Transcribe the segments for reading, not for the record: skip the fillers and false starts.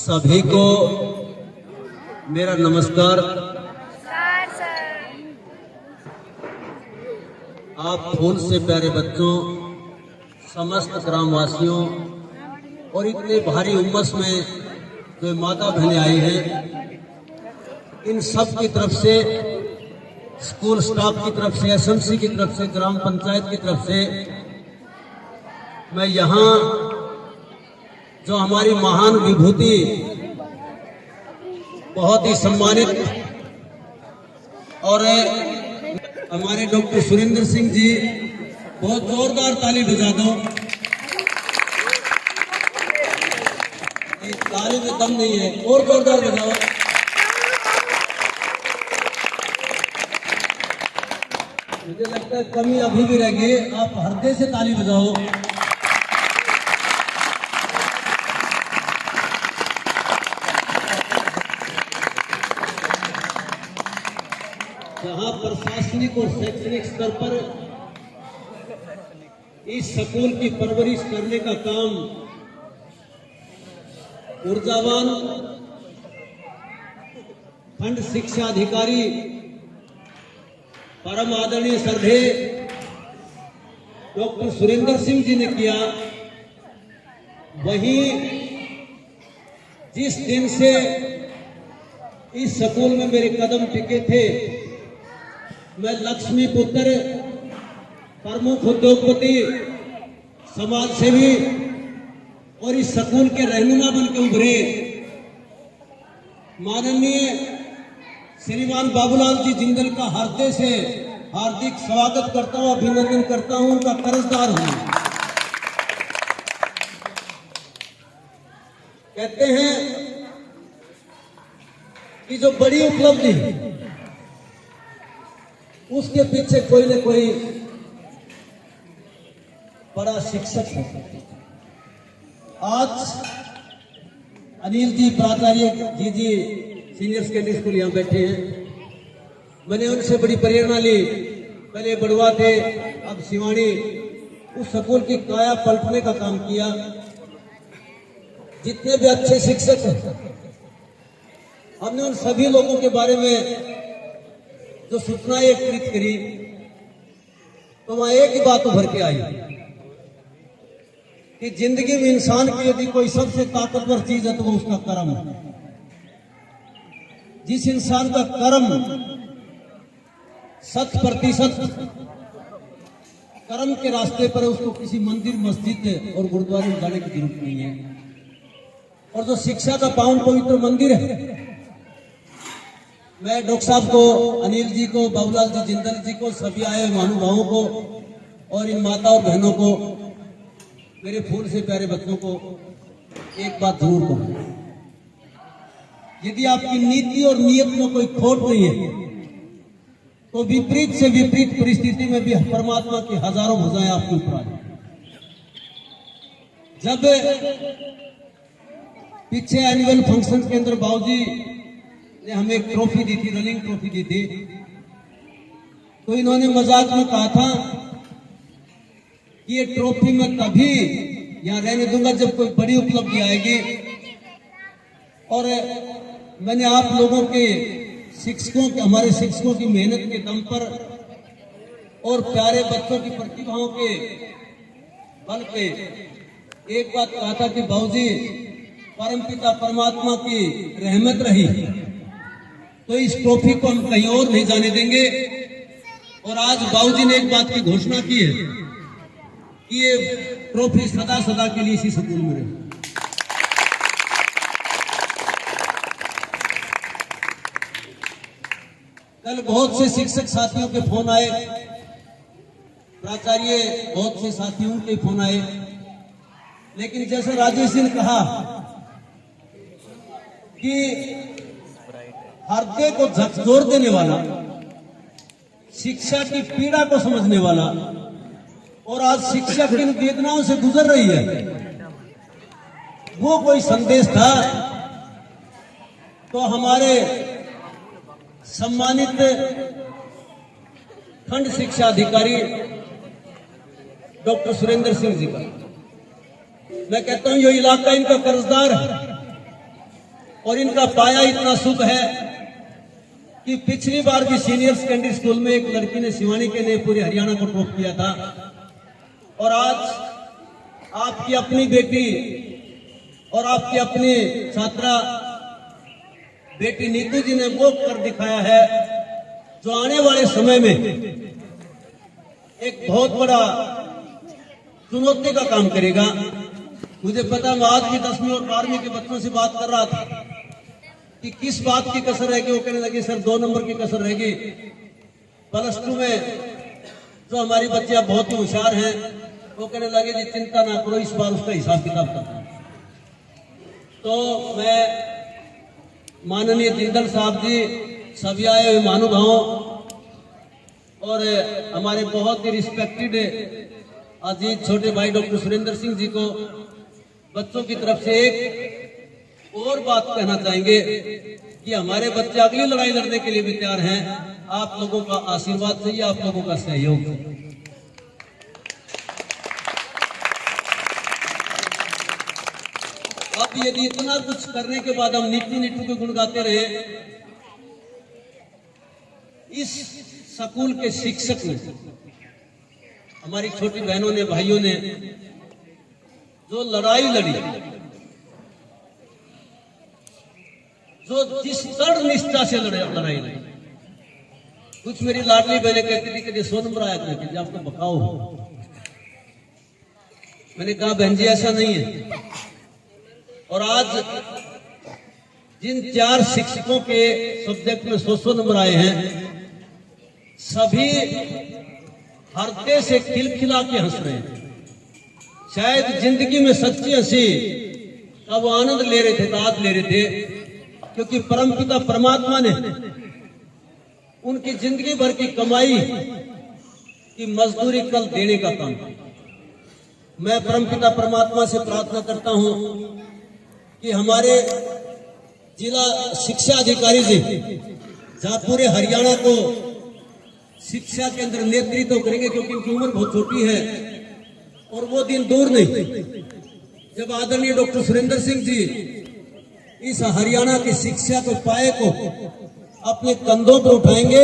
सभी को मेरा नमस्कार। आप फूल से प्यारे बच्चों, समस्त ग्रामवासियों और इतने भारी उमस में जो माता बहनें आई हैं, इन सब की तरफ से, स्कूल स्टाफ की तरफ से, एसएमसी की तरफ से, ग्राम पंचायत की तरफ से मैं यहाँ जो हमारी महान विभूति बहुत ही सम्मानित और हमारे डॉक्टर सुरेंद्र सिंह जी, बहुत जोरदार ताली बजा दो। ताली में दम नहीं है, और जोरदार बजाओ। मुझे लगता है कमी अभी भी रह गई, आप हृदय से ताली बजाओ। जहां प्रशासनिक और शैक्षणिक स्तर पर इस स्कूल की परवरिश करने का काम ऊर्जावान खंड शिक्षा अधिकारी परम आदरणीय श्रद्धेय डॉक्टर सुरेंद्र सिंह जी ने किया, वहीं जिस दिन से इस स्कूल में मेरे कदम टिके थे, मैं लक्ष्मी पुत्र, प्रमुख उद्योगपति, समाज सेवी और इस स्कूल के रहनुमा बनकर उभरे माननीय श्रीमान बाबूलाल जी जिंदल का हृदय से हार्दिक स्वागत करता हूं, अभिनंदन करता हूं, उनका कर्जदार हूं। कहते हैं कि जो बड़ी उपलब्धि उसके पीछे कोई न कोई बड़ा शिक्षक है। आज अनिल जी, प्राचार्य जी सीनियर सेकेंडरी स्कूल यहाँ बैठे हैं। मैंने उनसे बड़ी प्रेरणा ली, पहले बड़वा थे, अब सिवानी, उस स्कूल की काया पलटने का काम किया। जितने भी अच्छे शिक्षक हैं, हमने उन सभी लोगों के बारे में जो सूचनाएं एकत्रित करी, तो वहां एक ही बात उभर के आई कि जिंदगी में इंसान की यदि कोई सबसे ताकतवर चीज है तो वो उसका कर्म है। जिस इंसान का कर्म 100% कर्म के रास्ते पर है, उसको किसी मंदिर, मस्जिद और गुरुद्वारे में जाने की जरूरत नहीं है। और जो शिक्षा का पावन पवित्र मंदिर है, मैं डॉक्टर साहब को, अनिल जी को, बाबूलाल जी जिंदल जी को, सभी आए महानुभावों को और इन माता और बहनों को, मेरे फूल से प्यारे बच्चों को एक बात जरूर कहूं, यदि आपकी नीति और नियत में कोई खोट नहीं है तो विपरीत से विपरीत परिस्थिति में भी परमात्मा की हजारों भुजाएं आपके ऊपर आ जाए। जब पीछे एनुअल फंक्शन के अंदर बाबूजी ने हमें एक ट्रॉफी दी थी, रनिंग ट्रॉफी दी थी, तो इन्होंने मजाक में कहा था कि ये ट्रॉफी मैं तभी यहां रहने दूंगा जब कोई बड़ी उपलब्धि आएगी। और मैंने आप लोगों के शिक्षकों के, हमारे शिक्षकों की मेहनत के दम पर और प्यारे बच्चों की प्रतिभाओं के बल पे एक बात कहा था कि बाबूजी, परमपिता परमात्मा की रहमत रही तो इस ट्रॉफी को हम कहीं और नहीं जाने देंगे। और आज बाबूजी ने एक बात की घोषणा की है कि ये ट्रॉफी सदा सदा के लिए इसी स्कूल में रहे। कल बहुत से शिक्षक साथियों के फोन आए, प्राचार्य बहुत से साथियों के फोन आए, लेकिन जैसे राजेश जी ने कहा कि हृदय को झकझोर देने वाला, शिक्षा की पीड़ा को समझने वाला और आज शिक्षा की वेदनाओं से गुजर रही है, वो कोई संदेश था तो हमारे सम्मानित खंड शिक्षा अधिकारी डॉक्टर सुरेंद्र सिंह जी का मैं कहता हूं ये इलाका इनका कर्जदार है। और इनका पाया इतना शुभ है कि पिछली बार भी सीनियर सेकेंडरी स्कूल में एक लड़की ने, शिवानी के ने, पूरे हरियाणा को टॉप किया था। और आज आपकी अपनी बेटी और आपकी अपनी छात्रा बेटी नीतू जी ने वो कर दिखाया है जो आने वाले समय में एक बहुत बड़ा चुनौती का काम करेगा। मुझे पता, मैं आज भी 10वीं और 12वीं के बच्चों से बात कर रहा था कि किस बात की कसर रहेगी। वो कहने लगे सर 2 नंबर की कसर रहेगी। +2 में जो हमारी बच्चियां बहुत ही होशियार हैं, वो कहने लगे जी चिंता ना करो, इस बार उसका हिसाब किताब करना। तो मैं माननीय जिंदल साहब जी, सभी आए हुए महानुभावों और हमारे बहुत ही रिस्पेक्टेड अजीत छोटे भाई डॉक्टर सुरेंद्र सिंह जी को बच्चों की तरफ से एक और बात कहना चाहेंगे कि हमारे बच्चे अगली लड़ाई लड़ने के लिए भी तैयार हैं। आप लोगों का आशीर्वाद चाहिए, आप लोगों का सहयोग। अब यदि इतना कुछ करने के बाद हम नीटू नीटू के गुण गाते रहे, इस स्कूल के शिक्षक ने, हमारी छोटी बहनों ने, भाइयों ने जो लड़ाई लड़ी, जो जिस दृढ़ निष्ठा से लड़ाई लड़ी। कुछ मेरी लाडली बहनें कहती थी कि 100 नंबर आया करके आपको बकाओ। मैंने कहा बहन जी ऐसा नहीं है। और आज जिन 4 शिक्षकों के सब्जेक्ट में 100 नंबर आए हैं, सभी हृदय से खिलखिला के हंस रहे हैं। शायद जिंदगी में सच्ची हंसी का वो आनंद ले रहे थे, दाद ले रहे थे, क्योंकि परमपिता परमात्मा ने उनकी जिंदगी भर की कमाई की मजदूरी कल देने का काम किया। मैं परमपिता परमात्मा से प्रार्थना करता हूं कि हमारे जिला शिक्षा अधिकारी जी, जहां पूरे हरियाणा को शिक्षा के अंदर नेतृत्व करेंगे, क्योंकि उनकी उम्र बहुत छोटी है और वो दिन दूर नहीं जब आदरणीय डॉक्टर सुरेंद्र सिंह जी इस हरियाणा की शिक्षा को, पाए को अपने कंधों पर उठाएंगे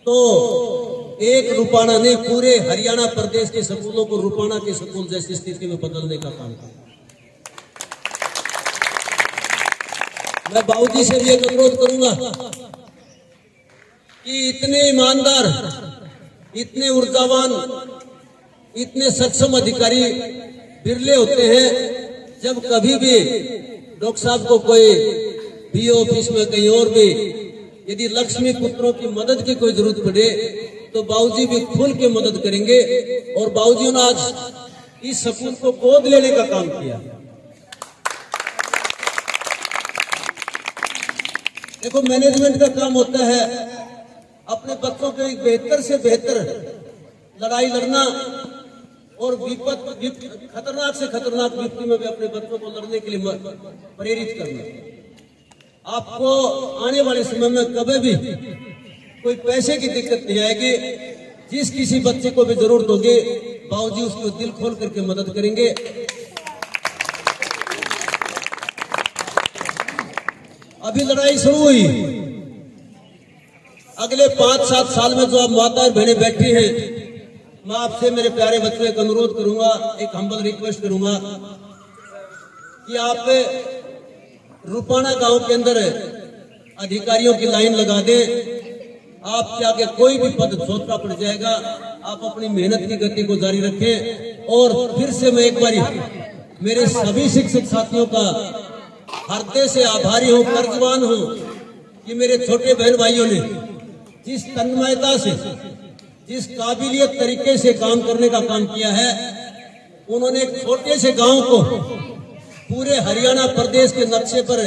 तो एक रुपाना ने पूरे हरियाणा प्रदेश के स्कूलों को रुपाना के स्कूल जैसी स्थिति में बदलने का काम किया। मैं बाबूजी से भी एक अनुरोध करूंगा कि इतने ईमानदार, इतने ऊर्जावान, इतने सक्षम अधिकारी बिरले होते हैं जब कभी भी डॉक्टर साहब को कोई भी ऑफिस में कहीं और भी यदि लक्ष्मी पुत्रों की मदद की कोई जरूरत पड़े तो बाबूजी भी खुल के मदद करेंगे। और बाबूजी ने आज इस स्कूल को गोद लेने का काम किया। देखो, मैनेजमेंट का काम होता है अपने बच्चों के एक बेहतर से बेहतर लड़ाई लड़ना और खतरनाक से खतरनाक विपत्ति में भी अपने बच्चों को लड़ने के लिए प्रेरित करना। आपको आने वाले समय में कभी भी कोई पैसे की दिक्कत नहीं आएगी। जिस किसी बच्चे को भी जरूरत होगी, बाबूजी उसको दिल खोल करके मदद करेंगे। अभी लड़ाई शुरू हुई, अगले 5-7 साल में जो अब माता और बहनें बैठी हैं, मैं आपसे मेरे प्यारे बच्चों एक अनुरोध करूंगा, एक हम्बल रिक्वेस्ट करूंगा कि आप रुपाना गांव के अंदर अधिकारियों की लाइन लगा दें। आपके आगे कोई भी पद छोटा पड़ जाएगा, आप अपनी मेहनत की गति को जारी रखें। और फिर से मैं एक बारी मेरे सभी शिक्षक साथियों का हृदय से आभारी हूं, कर्जवान हूं कि मेरे छोटे बहन भाइयों ने जिस तन्मयता से, जिस काबिलियत तरीके से काम करने का काम किया है। उन्होंने एक छोटे से गांव को पूरे हरियाणा प्रदेश के नक्शे पर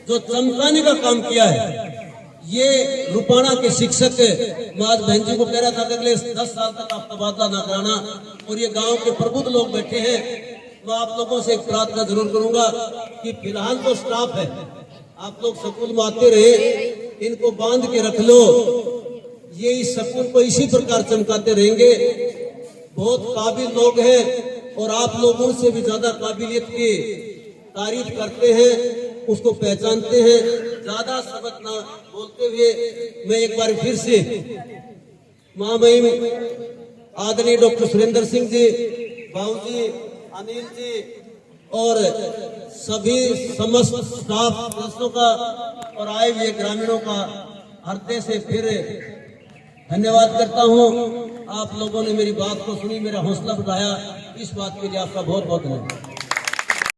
जो चमकाने का काम किया है, ये रुपाना के शिक्षक, मैं आज बहन जी को कह रहा था कि अगले 10 साल तक आप तबादला ना कराना। और ये गांव के प्रबुद्ध लोग बैठे हैं, मैं आप लोगों से एक प्रार्थना जरूर करूंगा कि फिलहाल तो स्टाफ है, आप लोग स्कूल में आते रहे, इनको बांध के रख लो, ये इस स्कूल को इसी प्रकार चमकाते रहेंगे। बहुत काबिल लोग हैं और आप लोगों से भी ज्यादा काबिलियत की तारीफ करते हैं। उसको पहचानते हैं। ज्यादा शब्द ना बोलते हुए मैं एक बार फिर से महामहिम आदरणीय डॉक्टर सुरेंद्र सिंह जी, बाबूजी, अनिल जी और सभी समस्त स्टाफ सदस्यों का और आए हुए ग्रामीणों का हृदय से फिर धन्यवाद करता हूं। आप लोगों ने मेरी बात को सुनी, मेरा हौसला बढ़ाया, इस बात के लिए आपका बहुत बहुत धन्यवाद।